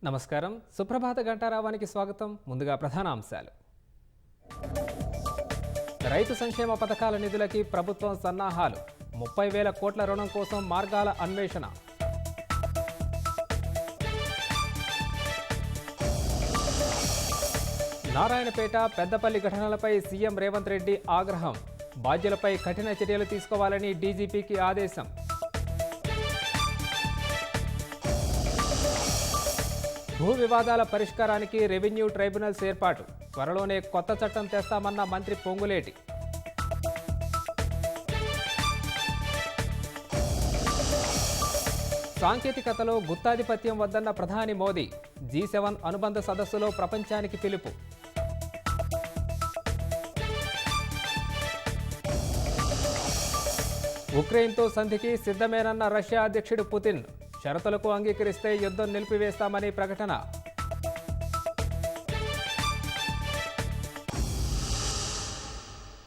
నమస్కారం. సుప్రభాత గంటారావానికి స్వాగతం. ముందుగా ప్రధాన అంశాలు. రైతు సంక్షేమ పథకాల నిధులకి ప్రభుత్వం సన్నాహాలు. 30,000 కోట్ల రుణం కోసం మార్గాల అన్వేషణ. నారాయణపేట, పెద్దపల్లి ఘటనలపై సీఎం రేవంత్ రెడ్డి ఆగ్రహం. బాధ్యులపై కఠిన చర్యలు తీసుకోవాలని డీజీపీకి ఆదేశం. భూ వివాదాల పరిష్కారానికి రెవెన్యూ ట్రైబ్యునల్స్ ఏర్పాటు. త్వరలోనే కొత్త చట్టం తెస్తామన్న మంత్రి పొంగులేటి. సాంకేతికతలో గుత్తాధిపత్యం వద్దన్న ప్రధాని మోదీ. G7 అనుబంధ సదస్సులో ప్రపంచానికి పిలుపు. ఉక్రెయిన్తో సంధికి సిద్ధమేనన్న రష్యా అధ్యక్షుడు పుతిన్. షరతులకు అంగీకరిస్తే యుద్ధం నిలిపివేస్తామని ప్రకటన.